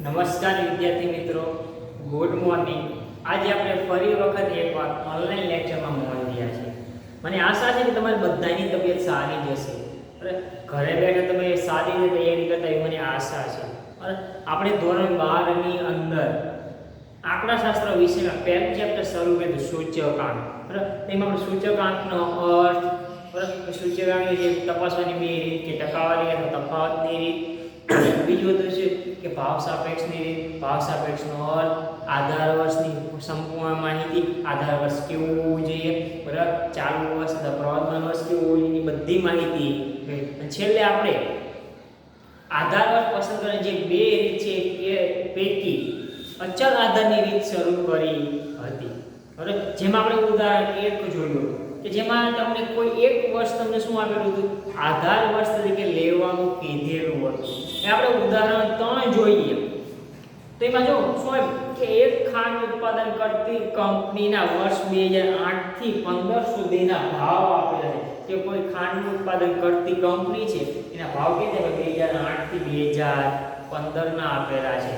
નમસ્કાર વિદ્યાર્થી મિત્રો, ગુડ મોર્નિંગ। આજે આપણે ફરી વખત એકવાર ઓનલાઈન લેક્ચરમાં મળી રહ્યા છીએ। મને આશા છે કે તમારી બધાની તબિયત સારી જ હશે અને ઘરે બેઠા તમે સારી રીતે તૈયારી કરતા એવી મને આશા છે। અને આપણે ધોરણ 12 ની અંદર આંકડાશાસ્ત્ર વિષયમાં પહેલું ચેપ્ટર શરૂ કર્યું સૂચકાંક। બરાબર, તેમાં આપણે સૂચકાંકનો અર્થ, બરાબર, સૂચકાંકની જે તપાસવાની બે રીત કે ટકાવારી અથવા તફાવતની રીત, બીજું હતું છે કે ભાવ સાપેક્ષની રીત, ભાવ સાપેક્ષનો અર્થ, આધાર વર્ષની સંપૂર્ણ માહિતી, આધાર વર્ષ કેવું હોવું જોઈએ, બરાબર, ચાલુ વર્ષ અથવા પ્રવર્તમાન વર્ષ કેવું હોવું જોઈએ, બધી માહિતી। અને છેલ્લે આપણે આધાર વર્ષ પસંદ કરવાની જે બે રીત છે એ પૈકી અચળ આધારની રીત શરૂ કરી હતી। બરાબર, જેમાં આપણે ઉદાહરણ 1 જોયું કે જેમાં તમને કોઈ એક વર્ષ તમને શું આપેલું હતું, આધાર વર્ષ તરીકે લેવાનું કીધેલું હતું। એ આપણે ઉદાહરણ 3 જોઈએ તો એમાં જો શું કે એક ખાંડ ઉત્પાદન કરતી કંપનીના વર્ષ 2008 થી 15 સુધીના ભાવ આપેલા છે। કે કોઈ ખાંડનું ઉત્પાદન કરતી કંપની છે એના ભાવ કેટલા છે 2008 થી 2015 ના આપેલા છે।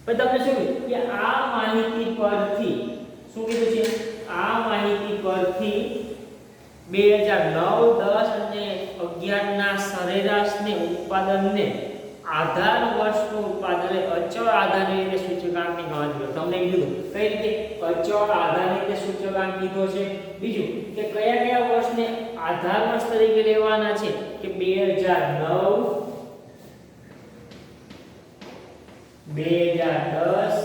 પછી તમને શું કે આ માહિતી પરથી શું કીધું છે, આ માહિતી પરથી 2009, 10 અને 11 ના સરેરાશને ઉત્પાદનને આધાર વર્ષનું ઉત્પાદન અચળ આધારની રીતે સૂચકાંકની ગણતરી કરો। તમને કીધું કઈ રીતે અચળ આધારની રીતે સૂચકાંક કીધો છે। બીજું કે કયા કયા વર્ષને આધાર વર્ષ તરીકે લેવાના છે કે 2009, 2010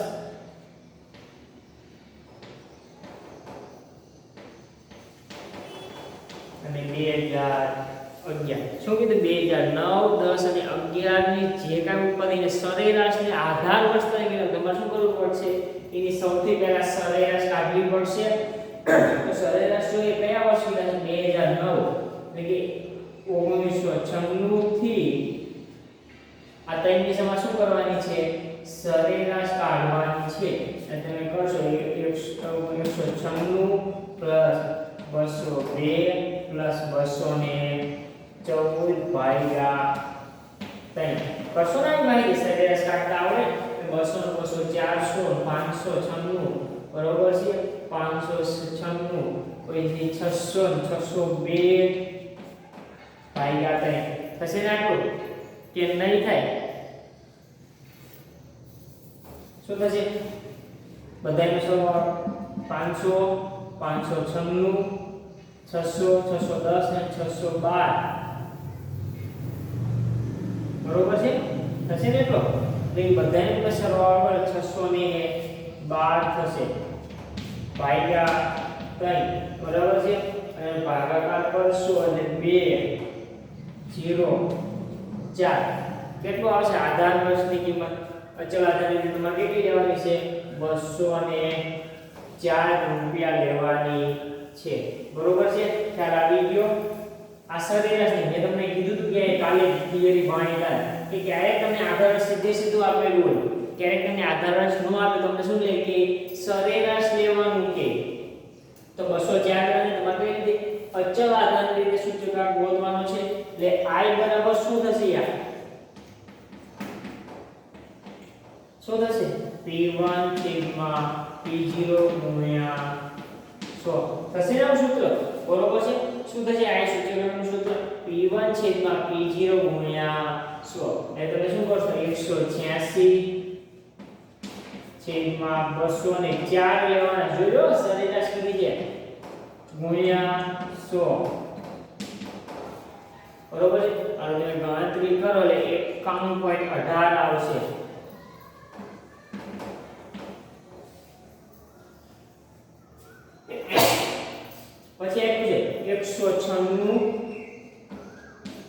અને 2011। શું કીધું 2009, 10 અને 11 ની જે કાંઈ ઉત્પાદનને સરેરાશને આધાર વર્ષ તરીકે તમારે શું કરવું પડશે, એની સૌથી પહેલા સરેરાશ કાઢવી પડશે। તો સરેરાશ જોઈએ કયા વર્ષ કીધા છે 2009 એટલે કે 1996 થી આ ત્રણ દિશામાં શું કરવાની છે, સરેરાશ કાઢવાની છે। અને તમે કરશો 196 પ્લસ 202 પ્લસ 214 ભાગ્યા 3 કરશો ને માહિતી સરેરાશ કાઢતા આવડે 200 200 400 596 બરોબર છે 596 પછી 600 602 ભાગ્યા 3 થશે ને આટલું કે નહીં થાય, શું થશે બધાનો સરવાળો 500 596 600 610 અને 612 બરોબર છે, થશે ને એટલો એટલે બધાનો સરવાળો 612 થશે ભાગ્યા 3 બરાબર છે। અને ભાગાકાર કરશો એટલે 2 0 4 કેટલું આવશે આધાર વર્ષની કિંમત, અચળ આધારની કિંમત કેટલી લેવાની છે 204 રૂપિયા લેવાની છે। બરોબર છે, ખ્યાલ આવી ગયો। આ સરેરાશની મેં તમને કીધું હતું કે કાલે થિયરી ભણેલા કે ક્યારેક તમને આધાર સીધું આપેલું હોય, ક્યારેક તમને આધાર ન આપે તમને શું લે કે સરેરાશ લેવાનું કે તો 204 અને તમારે કઈ રીતે અચળ આધારની રીતે સૂચકાંક ગોતવાનો છે। એટલે I બરાબર શું થશે યાર, શું થશે P1 છેદમાં P0 ગુણ્યા 100 થશે ને સૂત્ર, બરોબર છે। શું થશે I સૂચકાંકનું સૂત્ર P1 છેદમાં P0 ગુણ્યા 100 એટલે તમે શું કરશો 186 છેદમાં 204 લેવાના, જોયો સરેરાશ કીધી છે ગુણ્યા 100 બરોબર છે। અને તમે ગણતરી કરો એટલે 51.18 આવશે। પછી આપ્યું છે 196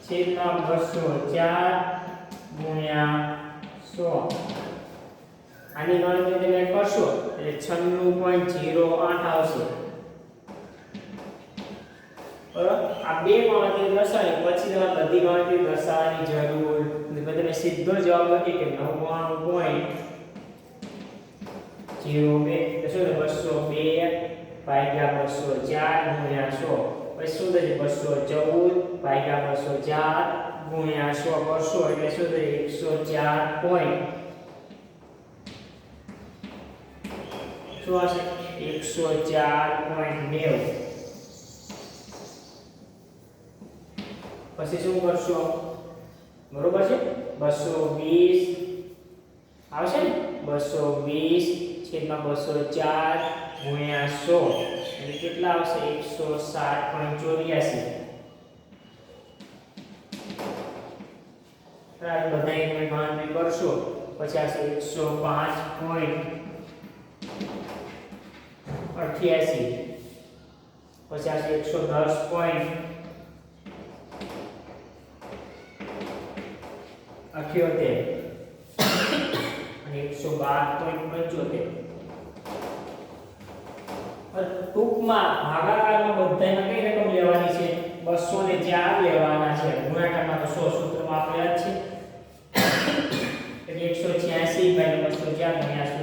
છેદમાં 204 ગુણ્યા 100 આની ગણતરી તમે કરશો એટલે 96.08 આવશે। બરાબર, આ બે ગણતરી દર્શાવી પછી તમારે બધી ગણતરી દર્શાવવાની જરૂર નથી, તમે સીધો જવાબ લખી કે 99.02 તો શું 202 ભાગ્યા 204 ગુણ્યા 100 પછી શું થશે 214 ભાગ્યા 204 ગુણ્યા 100 કરશો એટલે શું થશે 104. શું આવશે 104.90. પછી શું કરશો બરોબર છે 220 આવશે ને 220 છેદમાં 204 ગુણ્યા 100 એટલે કેટલા આવશે 160.84. આ બધાની તમે ગણતરી કરશો પછી આવશે 105.88 પછી આવશે 110.78 અને 112.75. ટૂંકમાં ભાગાકારમાં બધામાં કઈ રકમ લેવાની છે 204 લેવાના છે. ગુણાકારમાં તો 100 સૂત્રમાં આપેલા જ છે એટલે 186 ભાગ્યા 204 ગુણ્યા 100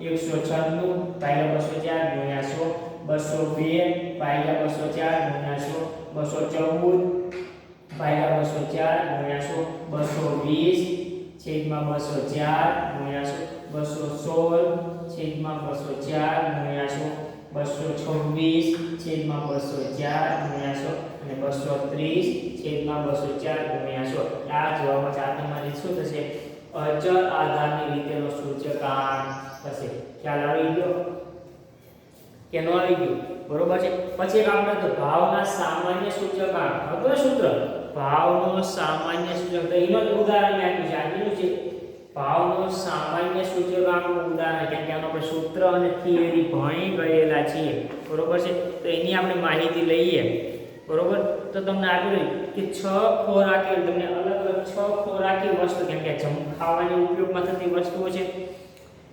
196 ભાગ્યા 204 ગુણ્યા 100 202 ભાગ્યા 204 ગુણ્યા 100 214 ભાગ્યા 204 ગુણ્યા 100 220 છેદમાં 204 ગુણ્યા 100 216 છેદમાં 204 ગુણ્યા 100 226 છેદમાં 204 ગુણ્યા 100 અને 230 છેદમાં 204 ગુણ્યા 100. આ જવાબમાં ચાર નંબરની શું થશે અચળ આધારની રીતેનો સૂચકાંક થશે. ખ્યાલ આવી ગયો કે ન આવી ગયો બરોબર છે. પછી એક આપણે તો ભાવના સામાન્ય સૂચકાંક હતો ને સૂત્ર ભાવનો સામાન્ય સૂચકાંક તો એનો ઉદાહરણ આપ્યું છે. આ કીધું છે ભાવનો સામાન્ય સૂચકાંકનું ઉદાહરણ કેમ કે આનો આપણે સૂત્ર અને થિયરી ભણી ગયેલા છીએ બરોબર છે. તો એની આપણે માહિતી લઈએ બરોબર. તો તમને આપ્યું કે 6 ખોરાકી તમને અલગ અલગ 6 ખોરાકી વસ્તુ કેમ કે ખાવાની ઉપયોગમાં થતી વસ્તુઓ છે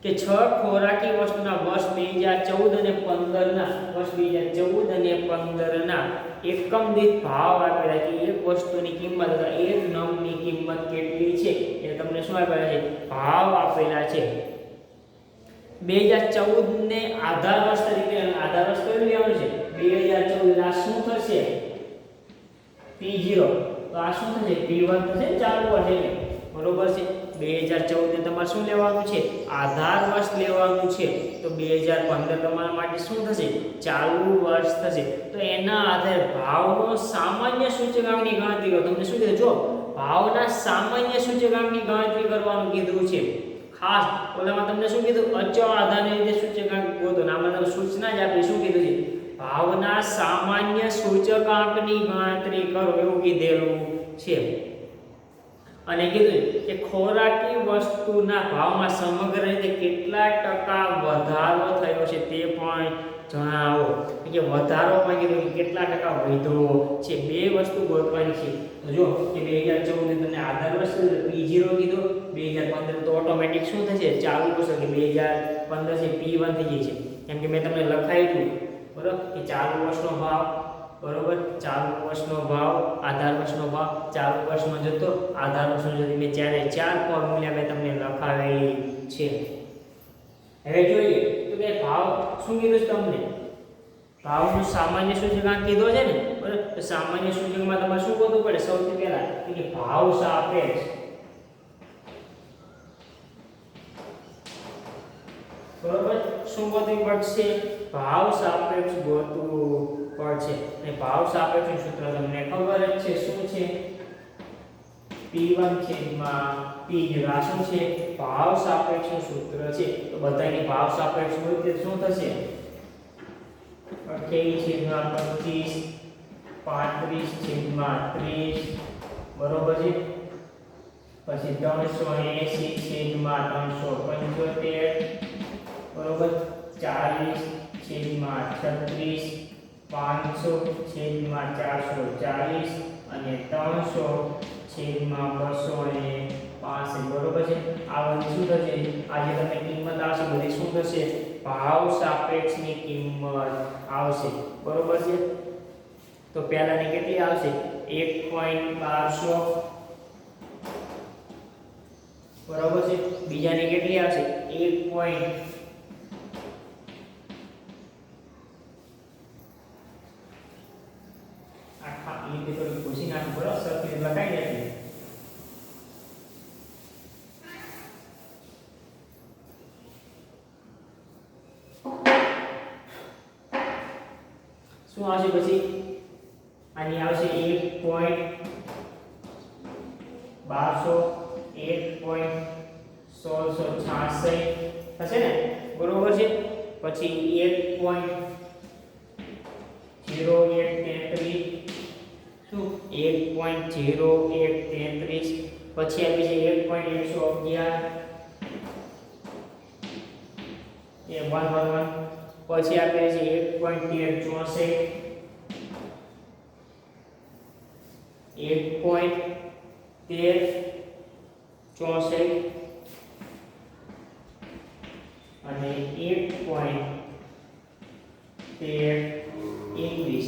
કે 6 ખોરાકી વસ્તુના વર્ષ 2014 અને 15 ના વર્ષ 2014 અને 15 ના એકમ દીઠ ભાવ આપેલા કે એક વસ્તુની કિંમત અથવા એક નંગની કિંમત કેટલી છે એ તમને શું આપેલા છે ભાવ આપેલા છે. 2014 ને આધાર વર્ષ તરીકે આધાર વર્ષ કયું લેવાનું છે 2014 આ શું થશે P0 તો આ શું થશે P1 થશે ચાલુ વર્ષ એટલે બરોબર છે. 2014 ને તમારે શું લેવાનું છે આધાર વર્ષ લેવાનું છે તો 2015 તમારા માટે શું થશે ચાલુ વર્ષ થશે. તો એના આધારે ભાવનો સામાન્ય સૂચકાંકની ગણતરી કરો. તમને શું કીધું જો ભાવના સામાન્ય સૂચકાંકની ગણતરી કરવાનું કીધું છે. ખાસ ઓલામાં તમને શું કીધું અચળ આધારને લીધે સૂચકાંક ગોતો. આમાં તમને સૂચના જ આપી શું કીધું છે ભાવના સામાન્ય સૂચકાંકની ગણતરી કરો એવું કીધેલું છે. અને કીધું કે ખોરાકી વસ્તુના ભાવમાં સમગ્ર રીતે કેટલા ટકા વધારો થયો છે તે પણ જણાવો. કે વધારો પણ કીધું કે કેટલા ટકા વધ્યો છે. બે વસ્તુ ગોતવાની છે. તો જો કે 2014 ને તમને આધાર વર્ષ P0 કીધો 2015 તો ઓટોમેટિક શું થશે ચાલુ વર્ષ કે 2015 છે P1 થઈ જાય છે કેમ કે મેં તમને લખાયું બરોબર કે ચાલુ વર્ષનો ભાવ બરોબર ચાલુ વર્ષનો ભાવ આધાર વર્ષનો ભાવ ચાલુ વર્ષનો જતો આધાર વર્ષનો જતો મેં ચાર ફોર્મ્યુલા મેં તમને લખાવેલી છે. હવે જોઈએ તો કે ભાવ શું કીધું છે તમને ભાવનો સામાન્ય સૂચકાંક કીધો છે ને બરાબર. તો સામાન્ય સૂચકાંકમાં તમારે શું ગોતવું પડે સૌથી પહેલા કે ભાવ સાપેક્ષ બરોબર શું ગોતવું પડશે ભાવ સાપેક્ષ ગોતવું પડશે. અને ભાવ સાપેક્ષનું સૂત્ર તમને ખબર જ છે શું છે P1 છેદમાં P0 આ શું છે ભાવ સાપેક્ષનું સૂત્ર છે. તો બધાની ભાવ સાપેક્ષ ગોતીએ શું થશે 28 છેદમાં 25 35 છેદમાં 30 બરોબર છે. પછી 380 છેદમાં 375 બરોબર 40 છેદમાં 36 500 છેદમાં 440 અને 300 છેદમાં 265 બરોબર છે. આ બધી શું થશે આજે તમને કિંમત આવશે બધી શું થશે ભાવ સાપેક્ષની કિંમત આવશે બરોબર છે. તો પહેલાની કેટલી આવશે 1.1200 બરોબર છે. બીજાની કેટલી આવશે 1. લીધે થોડી ખુશી નાખું બરોબર સરખી લખાઈ નથી શું આવશે પછી આની આવશે 1.1200 થશે ને બરોબર છે પછી 1.0133 શું 1.0133 પછી આપી છે 1.111 એ 111 પછી આપે છે 1.1364 1.1364 અને 1.1321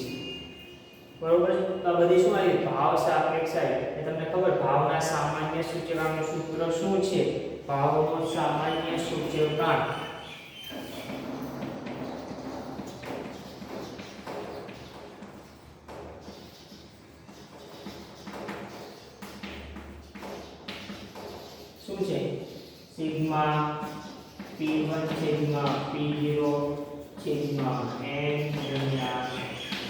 બરોબર છે તો આ બધી શું આવી ભાવ સાપેક્ષ આવી એ તમને ખબર ભાવના સામાન્ય સૂચકાંકનું સૂત્ર શું છે ભાવનો સામાન્ય સૂચકાંક શું છે સિગ્મા p1 છેદમાં p0 છેદમાં n ગુણ્યા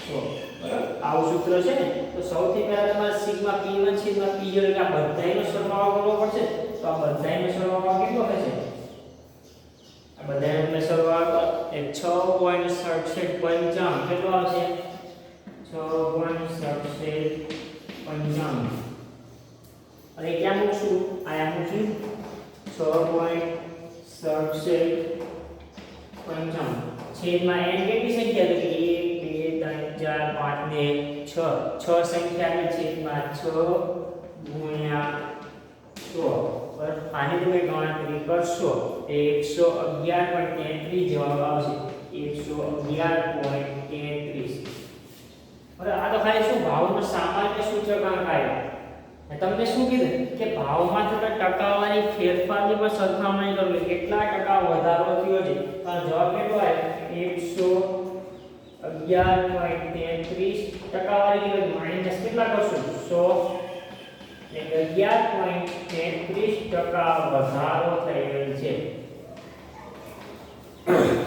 100 બરાબર આવું સૂત્ર છે ને તો સૌથી પહેલા તમારે સિગ્મા p1 છેદમાં p0 એટલે આ બધાયનો સરવાળો કરવો પડશે તો આ બધાયનો સરવાળો કેટલો થશે આ બધાયનો સરવાળો એ 6.6755 કેટલો આવશે 6.6755 અને ક્યાં મૂકશું આયા મૂકશું 6.6755 છેદમાં n કેટલી સંખ્યા તો કે 1 2 3 4 5 ને 6 સંખ્યા એટલે છેદમાં 6 ગુણ્યા 100 પર આની તમે ગણતરી કરશો એ 111.33 જવાબ આવશે 111.33 બરાબર આ તો ખાલી શું ભાવનો સામાન્ય સૂચકાંક આવ્યો તમને શું કીધું કે ભાવમાં થતા ટકાવારી ફેરફારની પણ સરખામણી કરવી કેટલા ટકા વધારો થયો છે તો જવાબ કેટલો આવ્યો 111.33 ટકાવારી એટલે માઈનસ કેટલા કરશું 100 એટલે 11.33% વધારો થયેલ છે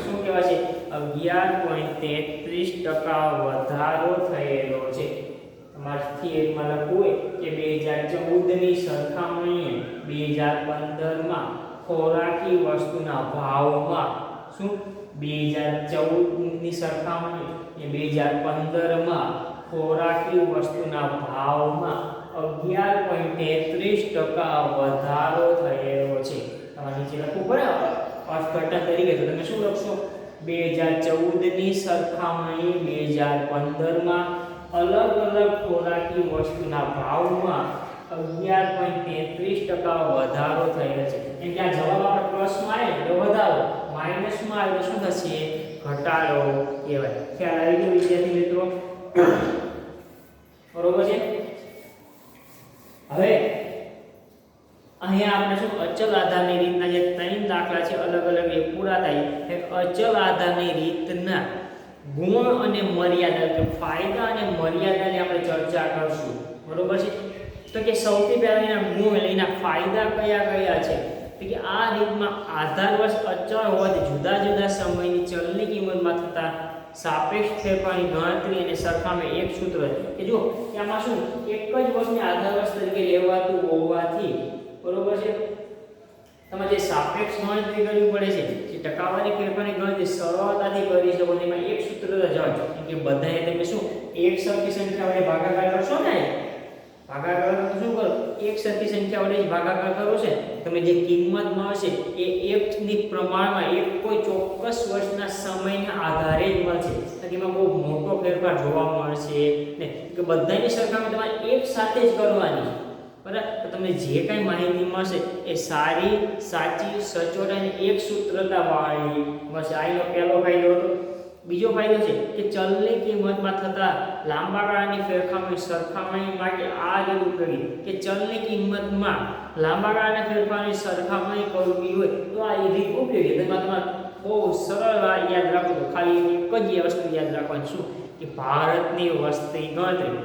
શું કહેવાય છે 11.33% વધારો થયેલો છે તમારે થિયરીમાં લખવું હોય કે 2014 ની સરખામણીએ 2015 માં ખોરાકી વસ્તુના ભાવમાં શું 2014 ની સરખામણી એ 2015 માં ખોરાકી વસ્તુના ભાવમાં 11.33% વધારો થયેલો છે તમારે નીચે લખવું પડે અર્થઘટન તરીકે તો તમે શું લખશો 2014 ની સરખામણીએ 2015 માં અલગ અલગ ખોરાકી વસ્તુના ભાવમાં 11.33% વધારો થયેલો છે એટલે કે આ જવાબ આપણે પ્લસમાં આવે તો વધારો માઈનસમાં આવે તો શું થશે ઘટાડો કહેવાય ખ્યાલ આવી ગયો વિદ્યાર્થી મિત્રો બરોબર છે હવે અહીંયા આપણે શું અચલ આધારની રીતના જે ત્રણ દાખલા છે અલગ અલગ એ પૂરા થાય એક અચલ આધારની રીતના ગુણ અને મર્યાદા કે ફાયદા અને મર્યાદાની આપણે ચર્ચા કરશું બરોબર છે તો કે સૌથી પહેલા એના ગુણ એટલે એના ફાયદા કયા કયા છે તો કે આ રીતમાં આધારવશ અચળ હોવાથી જુદા જુદા સમયની ચલની કિંમતમાં થતા સાપેક્ષ ફેરફારની ગણતરી અને સરખામણી એક સૂત્ર કે જો કે આમાં શું એક જ વસ્તુને આધારવશ તરીકે લેવાતું હોવાથી બરોબર છે તમારે જે સાપેક્ષ ગણતરી કરવી પડે છે જે ટકાવારી ફેરફારની ગણતરી સરળતાથી કરી શકો એમાં એક સૂત્ર જ હોય કે બધાએ તમે શું એક સરખી સંખ્યા વડે ભાગાકાર કરશો ને ભાગાકાર તો શું કરો એક સરખી સંખ્યા વડે ભાગાકાર કરો છે તમે જે કિંમત મળશે એ એક ની પ્રમાણમાં એક કોઈ ચોક્કસ વર્ષના સમયના આધારે જ મળશે તો એમાં બહુ મોટો ફેરફાર જોવા મળશે ને કે બધાની સરખામણી તમારે એક સાથે જ કરવાની બરાબર તો તમને જે કાંઈ માહિતી મળશે એ સારી સાચી સચોટ અને એક સૂત્રતા વાળી મળશે આનો પહેલો ફાયદો હતો બીજો ફાયદો છે કે ચલની કિંમતમાં થતા લાંબા ગાળાની ફેરફારની સરખામણી માટે આ રીત ઉપયોગી કે ચલની કિંમતમાં લાંબા ગાળાના ફેરફારની સરખામણી કરવી હોય તો આ રીત ઉપયોગી તેમાં તમારે બહુ સરળ યાદ રાખો તો ખાલી એક જ વસ્તુ યાદ રાખવાની શું કે ભારતની વસ્તી ગણતરી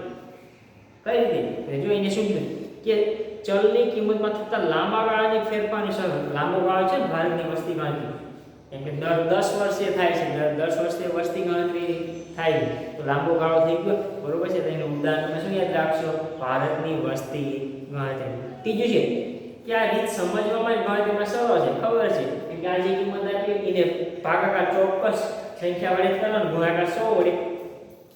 કઈ રીતે જો એને શું કે ચલની કિંમતમાં થતા લાંબા ગાળાની ફેરફારની સરખામણી લાંબો ગાળો છે ભારતની વસ્તી ગણતરી કેમ કે દર 10 વર્ષે થાય છે દર 10 વર્ષે વસ્તી ગણતરી થાય તો લાંબો ગાળો થઈ ગયો, બરોબર છે. તેનું ઉદાહરણ તમે શું યાદ રાખશો? ભારતની વસ્તી ગણતરી. ત્રીજું છે કે આ રીત સમજવામાં ગણતરીમાં સરળ છે, ખબર છે કે આ જે કિંમત આપી એને ભાગાકાર ચોક્કસ સંખ્યા વડે કરવાનો, ગુણાકાર 100 વડે.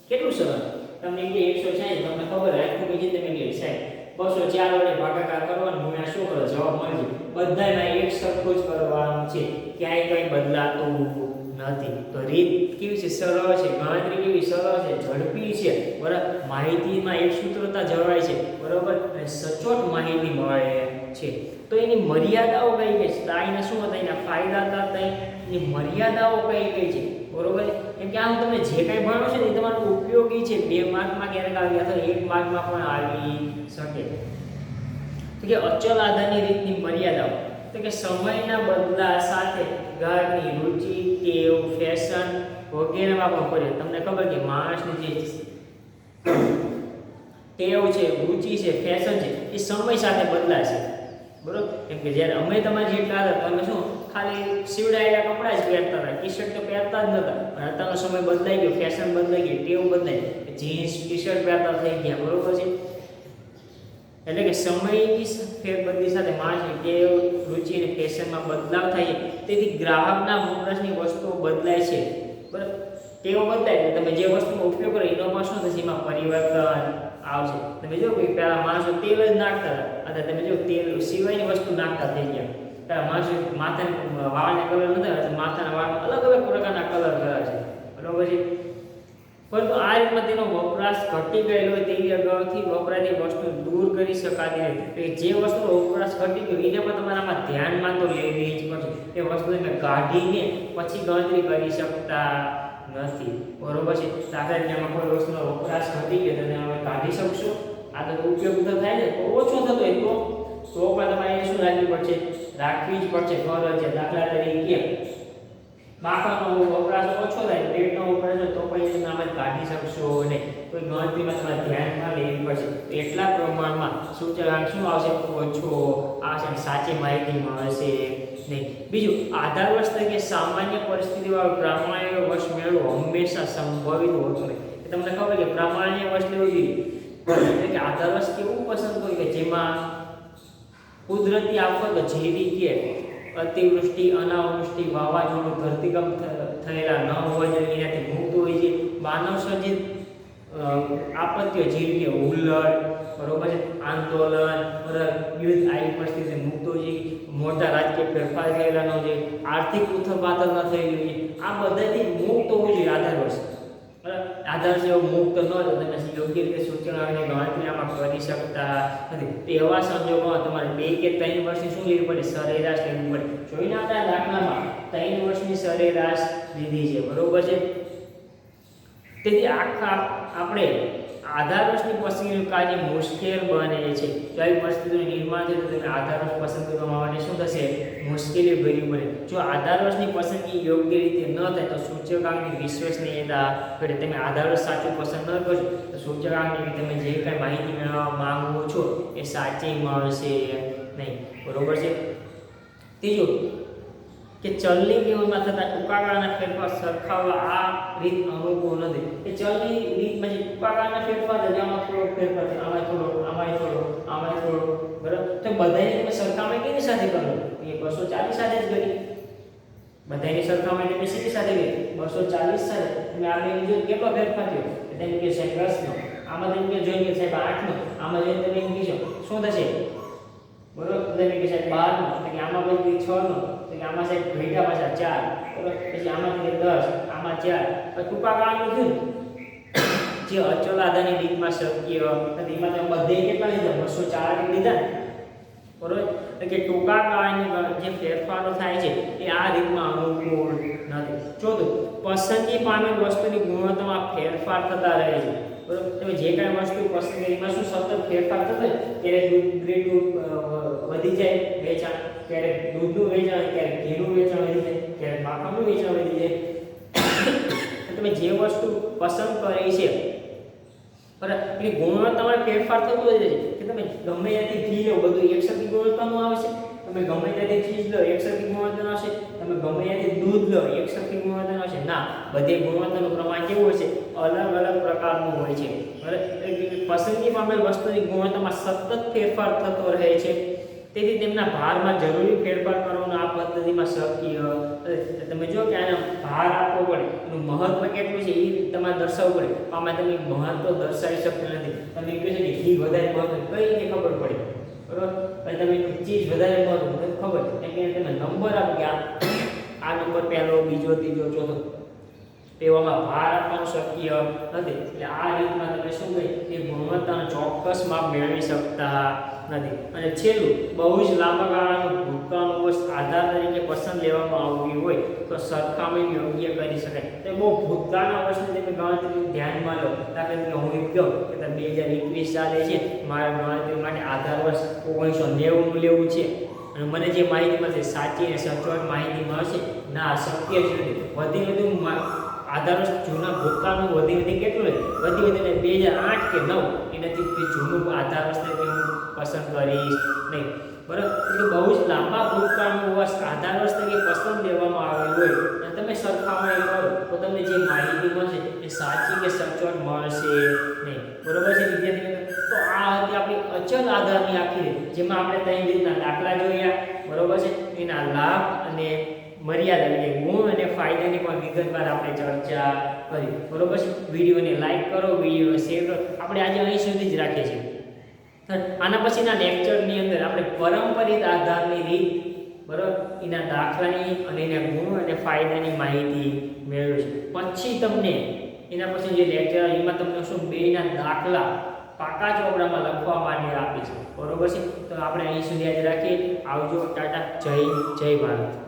કેટલું સરળ. તમને કે 160, તમને ખબર રાખવું કે જે તમે કે 60 204 વડે ભાગાકાર કરવાનો, ગુણ્યા શું કરો, જવાબ મળે. બધાયમાં એક સરખું જ કરવાનું છે, ક્યાંય કંઈ બદલાતું નથી. તો રીત કેવી છે? સરળ છે. ગણતરી કેવી? સરળ છે, ઝડપી છે, બરાબર. માહિતીમાં એક સૂત્રતા જળવાય છે, બરાબર, અને સચોટ માહિતી મળે છે. તો એની મર્યાદાઓ કઈ કઈ છે? આના શું હતા? એના ફાયદા હતા, એની મર્યાદાઓ કઈ કઈ છે, બરોબર. કેમ કે આમ તમે જે કાંઈ ભણો છો ને એ તમારું ઉપયોગી છે. 2 માર્કમાં ક્યારેક આવી અથવા 1 માર્કમાં પણ આવી શકે. તો કે અચલ આધારની રીતની મર્યાદાઓ, તો કે સમયના બદલા સાથે ગ્રાહકની રુચિ, ટેવ, ફેશન વગેરેમાં પણ પડે. તમને ખબર કે માણસની જે ટેવ છે, રુચિ છે, ફેશન છે, એ સમય સાથે બદલાય છે, બરોબર. કેમ કે જ્યારે અમે તમારી જેટલા હતા તમે શું ખાલી સીવડાયેલા કપડાં જ પહેરતા હતા, ટી શર્ટ તો પહેરતા જ નહોતા. પણ અત્યારનો સમય બદલાઈ ગયો, ફેશન બદલાઈ ગઈ, ટેવ બદલાઈ, જીન્સ ટી શર્ટ પહેરતા થઈ ગયા, બરોબર છે. એટલે કે સમયની ફેરબદલી સાથે માણસની ટેવ, રુચિ અને ફેશનમાં બદલાવ થાય છે. તેથી ગ્રાહકના વપરાશની વસ્તુઓ બદલાય છે, બરાબર. ટેવ બદલાય તમે જે વસ્તુનો ઉપયોગ કરો એનો પણ શું થશે? એમાં પરિવર્તન આવશે. તમે જો કે પહેલા માણસો તેલ જ નાખતા હતા, અત્યારે તમે જો તેલ સિવાયની વસ્તુ નાખતા થઈ ગયા. પહેલા માણસો માથાના વાળને કલર નતા, માથાના વાળમાં અલગ અલગ પ્રકારના કલર કરે છે, બરોબર છે. પરંતુ આ રીતમાં તેનો વપરાશ ઘટી ગયેલો હોય તેવી અગાઉથી વપરાતી વસ્તુ દૂર કરી શકાતી નથી. જે વસ્તુનો વપરાશ ઘટી ગયો એને પણ તમારામાં ધ્યાનમાં તો લેવી જ પડશે. એ વસ્તુ તમે કાઢીને પછી ગણતરી કરી શકતા નથી, બરોબર છે. દાખલા તરીકે આમાં કોઈ વસ્તુનો વપરાશ ઘટી ગયો તો તમે કાઢી શકશો? આ તો ઉપયોગ તો થાય ને, ઓછો થતો હોય તો પણ તમારે શું રાખવી પડશે? રાખવી જ પડશે, ફરજ છે. દાખલા તરીકે માખણનો વપરાશ ઓછો થાય, પેટનો વપરાશ તો પણ તમે આમાં કાઢી શકશો નહીં. કોઈ ગણતરીમાં તમારે ધ્યાનમાં લેવી પડશે. એટલા પ્રમાણમાં સૂચકાંક શું આવશે? ઓછો આવશે, સાચી માહિતી મળશે નહીં. બીજું, આધાર વર્ષ તરીકે સામાન્ય પરિસ્થિતિવાળું પ્રામાણ્ય વર્ષ મેળવવું હંમેશા સંભવિત હોતું નથી. તમને ખબર કે પ્રામાણ્ય વર્ષ લેવું જોઈએ, એટલે કે આધાર વર્ષ કેવું પસંદ કર્યું કે જેમાં કુદરતી આફતો જેવી કે અતિવૃષ્ટિ, અનાવૃષ્ટિ, વાવાઝોડું, ધરતીકંપ થયેલા ન હોવા જોઈએ, એનાથી મુક્ત હોય છે. માનવ સર્જિત આપત્તિઓ જેવી કે હુલ્લડ, બરોબર છે, આંદોલન, યુદ્ધ આવી પરિસ્થિતિ મુક્ત હોય છે. મોટા રાજકીય ફેરફાર થયેલા ન જોઈએ, આર્થિક ઉથલપાથલ ન થઈ જોઈએ. આ બધાથી મુક્ત હોવું જોઈએ આધાર વર્ષ. આધાર જેવો મુક્ત ન હોય તો તમે યોગ્ય રીતે સૂચનાઓની ગણતરી આમાં કરી શકતા નથી. તો એવા સંજોગોમાં તમારે 2 કે 3 વર્ષની શું લેવી પડે? સરેરાશ લેવી પડે. જોઈને આપણા દાખલામાં 3 વર્ષની સરેરાશ લીધી છે, બરોબર છે. તેથી આખા આપણે આધાર વર્ષની પસંદગીનું કાર્ય મુશ્કેલ બને છે. જો આવી પરિસ્થિતિનું નિર્માણ થાય તો તમે આધાર વર્ષ પસંદ કરવા માટે શું થશે? મુશ્કેલી ભરી બને. જો આધાર વર્ષની પસંદગી યોગ્ય રીતે ન થાય તો સૂચકાંકની વિશ્વસનીયતા ઘટે. તમે આધાર વર્ષ સાચું પસંદ ન કરશો તો સૂચકાંકની તમે જે કંઈ માહિતી મેળવવા માંગો છો એ સાચી મળશે નહીં, બરોબર છે. ત્રીજું કે ચલની કિંમતમાં થતા ટૂંકા ગાળાના ફેરફાર સરખાવવા આ રીત અનુકૂળ નથી. એ ચલની રીતમાં જે ટૂંકા ગાળાના ફેરફાર છે આમાં થોડો ફેરફાર છે, આમાં થોડો, બરાબર. તો બધાની તમે સરખામણી કેની સાથે કરો? એ 240 સાથે જ કરી. બધાની સરખામણી તમે શેની સાથે કરી? 240 સાથે. તમે આ બે જો કેટલો ફેરફાર થયો? તમે કે સાહેબ 10 નો, આમાં તમે કે જોઈ કે સાહેબ 8 નો, આમાં જોઈને તમે એમ કહેશો શું થશે? બરોબર. તમે કે સાહેબ 12 નો, કે આમાં પછી 6 નો, કે આમાં સાહેબ ઘટા પાછા 4, બરોબર. પછી આમાંથી 10, આમાં 4. તો ટૂંકા ગાળાનું થયું જે અચલ આધારની રીતમાં શક્ય નથી. એમાં તમે બધે કેટલા લીધા? 204 લીધા, બરોબર. એટલે કે ટૂંકા ગાળાની જે ફેરફારો થાય છે એ આ રીતમાં અનુકૂળ નથી. ચોથું, પસંદગી પામેલ વસ્તુની ગુણવત્તામાં ફેરફાર થતા રહે છે, બરોબર. તમે જે કાંઈ વસ્તુ પસંદ કરી એમાં શું સતત ફેરફાર થતો હોય, ક્યારેક દૂધ વધી જાય વેચાણ, ક્યારેક દૂધનું વેચાણ, ક્યારેક ઘીનું વેચાણ વધી જાય, ક્યારેક માખણનું વેચાણ વધી જાય. તમે જે વસ્તુ પસંદ કરી છે બરાબર એની ગુણવત્તામાં ફેરફાર થતો હોય છે. કે તમે ગમે ત્યાંથી ઘી લો બધું એકસરખી ગુણવત્તાનું આવશે, તમે ગમે ત્યાંથી ચીઝ લો એકસરખી ગુણવત્તાનું આવશે, તમે ગમે ત્યાંથી દૂધ લો એકસરખી ગુણવત્તાનું આવશે ના. બધી ગુણવત્તાનું પ્રમાણ કેવું હશે? અલગ અલગ પ્રકારનું હોય છે, બરાબર. પસંદગી પામેલ વસ્તુની ગુણવત્તામાં સતત ફેરફાર થતો રહે છે, તેથી તેમના ભારમાં જરૂરી ફેરફાર કરવાનો આ પદ્ધતિમાં શક્ય. તમે જો કે આને ભાર આપવો પડે, એનું મહત્વ કેટલું છે એ તમારે દર્શાવવું પડે. આમાં તમે મહત્વ દર્શાવી શકતા નથી. તમે કહો છો કે ઘી વધારે મહત્વ, કઈ રીતે ખબર પડે, બરાબર. તમે ચીજ વધારે મહત્વ ખબર, એમ કે તમે નંબર આપો કે આ નંબર પહેલો, બીજો, ત્રીજો, ચોથો, એવામાં ભાર આપવાનું શક્ય નથી. એટલે આ રીતમાં તમે શું કહી એ ગુણવત્તાનું ચોક્કસ માપ મેળવી શકતા નથી. અને છેલ્લું, બહુ જ લાંબા ગાળાનું ભૂતકાળનું આધાર તરીકે પસંદ લેવામાં આવ્યું હોય તો સરખામણી યોગ્ય કરી શકાય. તો બહુ ભૂતકાળના વર્ષની તમે ગણતરી ધ્યાનમાં લો. દાખલા તરીકે હું એમ કહું કે 2021 ચાલે છે, મારા ગણતરી માટે આધાર વર્ષ 1990 લેવું છે, અને મને જે માહિતી મળશે સાચી અને સચોટ માહિતી મળશે ના, શક્ય જ નથી. વધી વધુ આધાર વર્ષ જૂના ભૂતકાળનું વધી કેટલું લે, વધી 2008 કે 9 એનાથી જૂનું આધાર વર્ષ તરીકે હું પસંદ કરીશ નહીં, બરાબર. એટલે બહુ જ લાંબા ભૂતકાળનું વર્ષ આધાર વર્ષ તરીકે પસંદ લેવામાં આવેલું હોય અને તમે સરખામણી કરો તો તમને જે માહિતી મળશે એ સાચી કે સચોટ મળશે નહીં, બરાબર છે વિદ્યાર્થી. તો આ હતી આપણી અચલ આધારની આખી રીત, જેમાં આપણે 3 રીતના દાખલા જોયા, બરાબર છે. એના લાભ અને મર્યાદા એટલે ગુણ અને ફાયદાની પણ વિગતવાર આપણે ચર્ચા કરી, બરાબર છે. વિડીયોને લાઈક કરો, વિડીયોને શેર કરો. આપણે આજે અહીં સુધી જ રાખીએ છીએ. આના પછીના લેક્ચરની અંદર આપણે પરંપરિત આધારની રીત, બરાબર, એના દાખલાની અને એના ગુણ અને ફાયદાની માહિતી મેળવીશું. પછી તમને એના પછી જે લેક્ચર એમાં તમને શું બેના દાખલા પાકા ચોપડામાં લખવા માટે આપીશું, બરાબર છે. તો આપણે અહીં સુધી આજે રાખીએ. આવજો, ટાટા, જય ભારત.